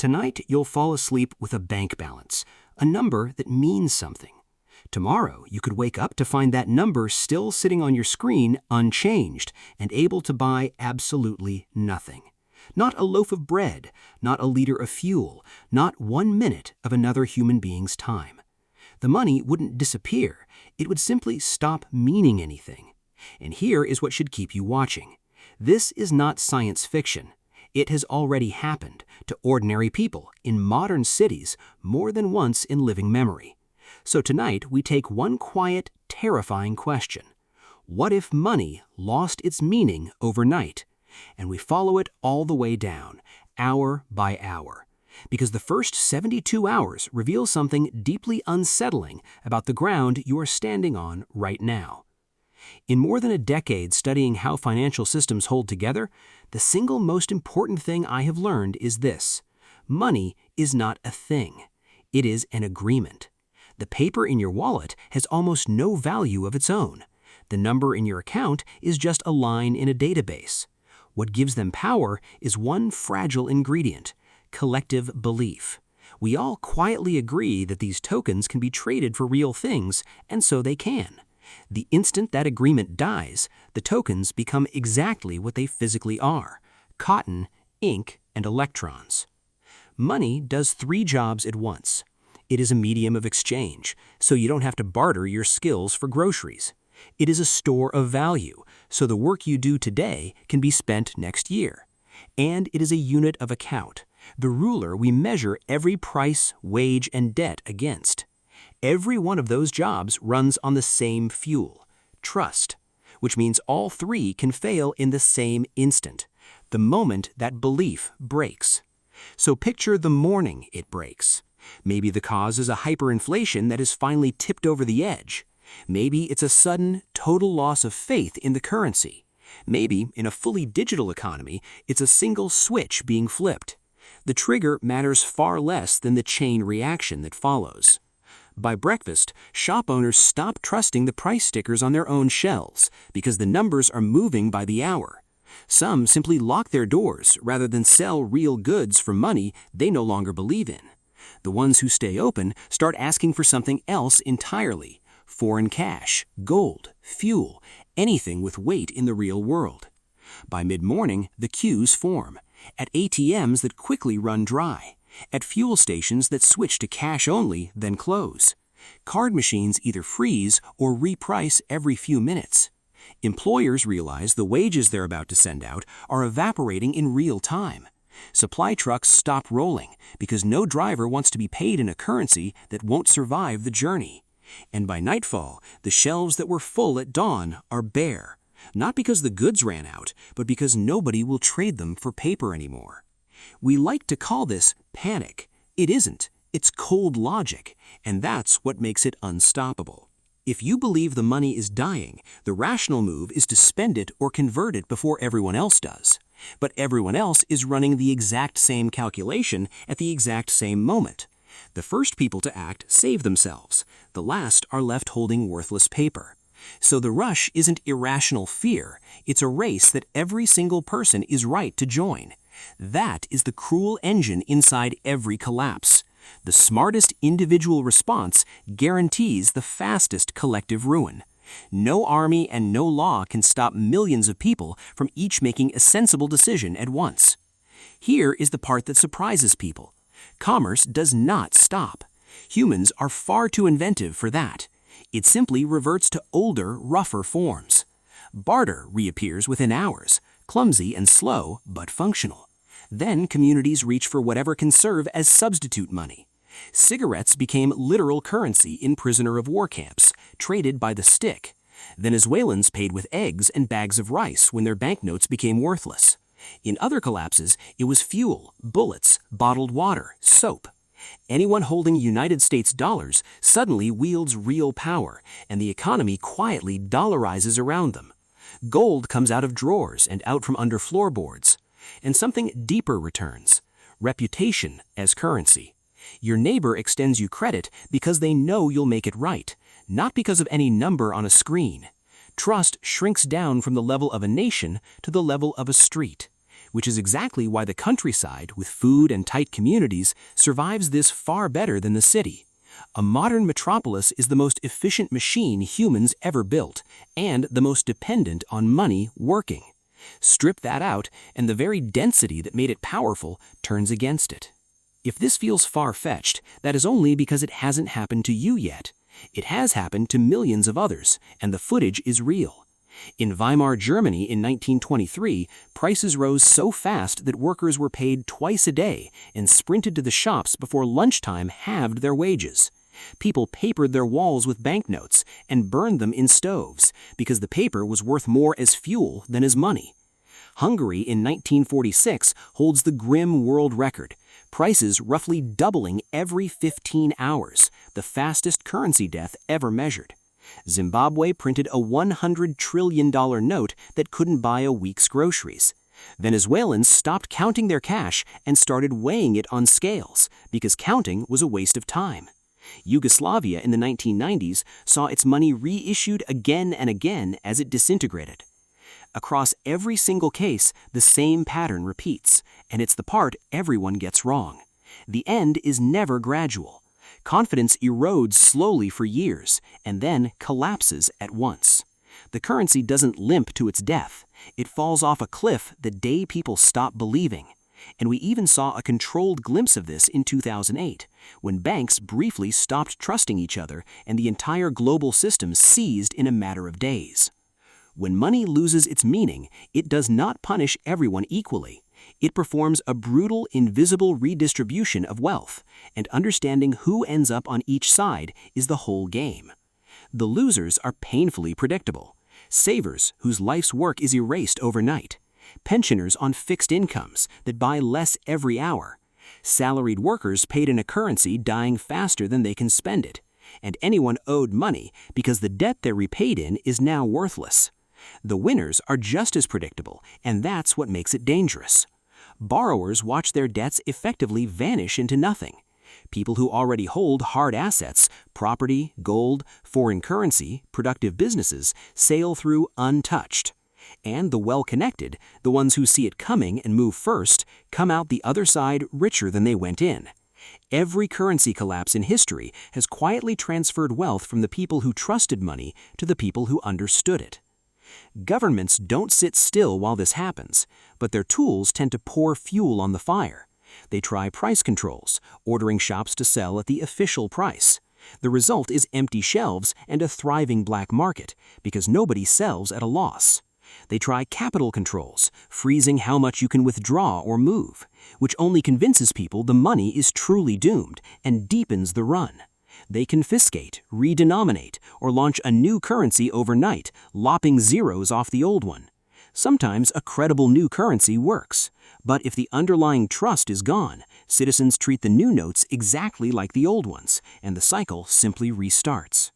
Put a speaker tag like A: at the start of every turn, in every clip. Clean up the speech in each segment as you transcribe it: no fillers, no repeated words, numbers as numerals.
A: Tonight, you'll fall asleep with a bank balance, a number that means something. Tomorrow, you could wake up to find that number still sitting on your screen unchanged and able to buy absolutely nothing. Not a loaf of bread, not a liter of fuel, not 1 minute of another human being's time. The money wouldn't disappear, it would simply stop meaning anything. And here is what should keep you watching. This is not science fiction. It has already happened to ordinary people in modern cities more than once in living memory. So tonight we take one quiet, terrifying question. What if money lost its meaning overnight? And we follow it all the way down, hour by hour. Because the first 72 hours reveal something deeply unsettling about the ground you are standing on right now. In more than a decade studying how financial systems hold together, the single most important thing I have learned is this. Money is not a thing. It is an agreement. The paper in your wallet has almost no value of its own. The number in your account is just a line in a database. What gives them power is one fragile ingredient: collective belief. We all quietly agree that these tokens can be traded for real things, and so they can. The instant that agreement dies, the tokens become exactly what they physically are: cotton, ink, and electrons. Money does 3 jobs at once. It is a medium of exchange, so you don't have to barter your skills for groceries. It is a store of value, so the work you do today can be spent next year. And it is a unit of account, the ruler we measure every price, wage, and debt against. Every one of those jobs runs on the same fuel: trust, which means all 3 can fail in the same instant, the moment that belief breaks. So picture the morning it breaks. Maybe the cause is a hyperinflation that has finally tipped over the edge. Maybe it's a sudden, total loss of faith in the currency. Maybe, in a fully digital economy, it's a single switch being flipped. The trigger matters far less than the chain reaction that follows. By breakfast, shop owners stop trusting the price stickers on their own shelves because the numbers are moving by the hour. Some simply lock their doors rather than sell real goods for money they no longer believe in. The ones who stay open start asking for something else entirely: foreign cash, gold, fuel, anything with weight in the real world. By mid-morning, the queues form, at ATMs that quickly run dry, at fuel stations that switch to cash only, then close. Card machines either freeze or reprice every few minutes. Employers realize the wages they're about to send out are evaporating in real time. Supply trucks stop rolling because no driver wants to be paid in a currency that won't survive the journey. And by nightfall, the shelves that were full at dawn are bare, not because the goods ran out, but because nobody will trade them for paper anymore. We like to call this panic. It isn't. It's cold logic, and that's what makes it unstoppable. If you believe the money is dying, the rational move is to spend it or convert it before everyone else does. But everyone else is running the exact same calculation at the exact same moment. The first people to act save themselves. The last are left holding worthless paper. So the rush isn't irrational fear. It's a race that every single person is right to join. That is the cruel engine inside every collapse. The smartest individual response guarantees the fastest collective ruin. No army and no law can stop millions of people from each making a sensible decision at once. Here is the part that surprises people. Commerce does not stop. Humans are far too inventive for that. It simply reverts to older, rougher forms. Barter reappears within hours, clumsy and slow, but functional. Then communities reach for whatever can serve as substitute money. Cigarettes became literal currency in prisoner of war camps, traded by the stick. Venezuelans paid with eggs and bags of rice when their banknotes became worthless. In other collapses, it was fuel, bullets, bottled water, soap. Anyone holding United States dollars suddenly wields real power, and the economy quietly dollarizes around them. Gold comes out of drawers and out from under floorboards. And something deeper returns: reputation as currency. Your neighbor extends you credit because they know you'll make it right, not because of any number on a screen. Trust shrinks down from the level of a nation to the level of a street. which is exactly why the countryside, with food and tight communities, survives this far better than the city. A modern metropolis is the most efficient machine humans ever built, and the most dependent on money working. Strip that out, and the very density that made it powerful turns against it. If this feels far-fetched, that is only because it hasn't happened to you yet. It has happened to millions of others, and the footage is real. In Weimar Germany in 1923, prices rose so fast that workers were paid twice a day and sprinted to the shops before lunchtime halved their wages. People papered their walls with banknotes and burned them in stoves because the paper was worth more as fuel than as money. Hungary in 1946 holds the grim world record, prices roughly doubling every 15 hours, the fastest currency death ever measured. Zimbabwe printed a $100 trillion note that couldn't buy a week's groceries. Venezuelans stopped counting their cash and started weighing it on scales because counting was a waste of time. Yugoslavia in the 1990s saw its money reissued again and again as it disintegrated. Across every single case, the same pattern repeats, and it's the part everyone gets wrong. The end is never gradual. Confidence erodes slowly for years and then collapses at once. The currency doesn't limp to its death. It falls off a cliff the day people stop believing. And we even saw a controlled glimpse of this in 2008, when banks briefly stopped trusting each other and the entire global system seized in a matter of days. When money loses its meaning, it does not punish everyone equally. It performs a brutal, invisible redistribution of wealth, and understanding who ends up on each side is the whole game. The losers are painfully predictable. Savers whose life's work is erased overnight. Pensioners on fixed incomes that buy less every hour. Salaried workers paid in a currency dying faster than they can spend it. And anyone owed money because the debt they're repaid in is now worthless. The winners are just as predictable, and that's what makes it dangerous. Borrowers watch their debts effectively vanish into nothing. People who already hold hard assets, property, gold, foreign currency, productive businesses, sail through untouched. And the well-connected, the ones who see it coming and move first, come out the other side richer than they went in. Every currency collapse in history has quietly transferred wealth from the people who trusted money to the people who understood it. Governments don't sit still while this happens, but their tools tend to pour fuel on the fire. They try price controls, ordering shops to sell at the official price. The result is empty shelves and a thriving black market, because nobody sells at a loss. They try capital controls, freezing how much you can withdraw or move, which only convinces people the money is truly doomed and deepens the run. They confiscate, redenominate, or launch a new currency overnight, lopping zeros off the old one. Sometimes a credible new currency works, but if the underlying trust is gone, citizens treat the new notes exactly like the old ones, and the cycle simply restarts.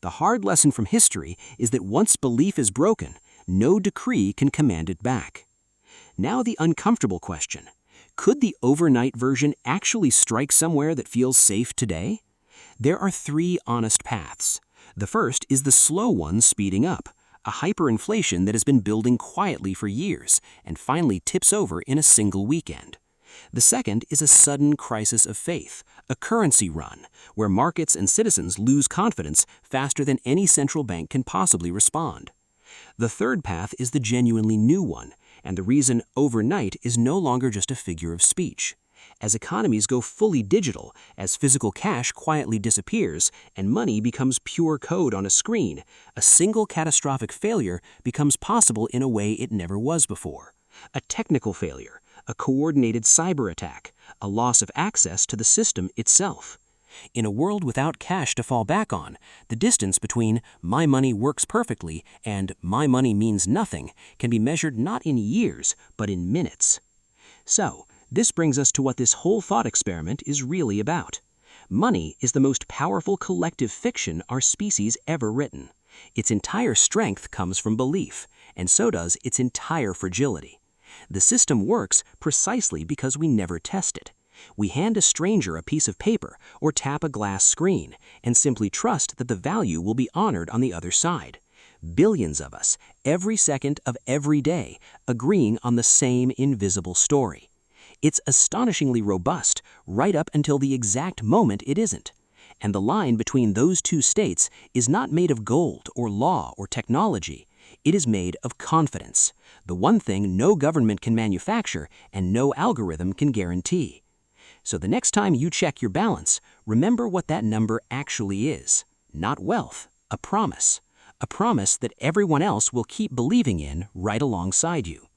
A: The hard lesson from history is that once belief is broken, no decree can command it back. Now the uncomfortable question: could the overnight version actually strike somewhere that feels safe today? There are three honest paths. The first is the slow one speeding up, a hyperinflation that has been building quietly for years and finally tips over in a single weekend. The second is a sudden crisis of faith, a currency run, where markets and citizens lose confidence faster than any central bank can possibly respond. The third path is the genuinely new one, and the reason overnight is no longer just a figure of speech. As economies go fully digital, as physical cash quietly disappears, and money becomes pure code on a screen, a single catastrophic failure becomes possible in a way it never was before. A technical failure, a coordinated cyber attack, a loss of access to the system itself. In a world without cash to fall back on, the distance between "my money works perfectly" and "my money means nothing" can be measured not in years, but in minutes. So, this brings us to what this whole thought experiment is really about. Money is the most powerful collective fiction our species ever written. Its entire strength comes from belief, and so does its entire fragility. The system works precisely because we never test it. We hand a stranger a piece of paper or tap a glass screen and simply trust that the value will be honored on the other side. billions of us, every second of every day, agreeing on the same invisible story. It's astonishingly robust, right up until the exact moment it isn't. And the line between those two states is not made of gold or law or technology. It is made of confidence, the one thing no government can manufacture and no algorithm can guarantee. So the next time you check your balance, remember what that number actually is. Not wealth, a promise. A promise that everyone else will keep believing in right alongside you.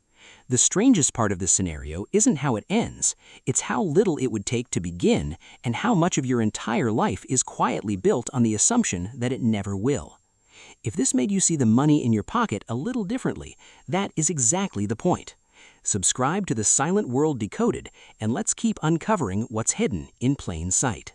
A: The strangest part of this scenario isn't how it ends, it's how little it would take to begin and how much of your entire life is quietly built on the assumption that it never will. If this made you see the money in your pocket a little differently, that is exactly the point. Subscribe to The Silent World Decoded, and let's keep uncovering what's hidden in plain sight.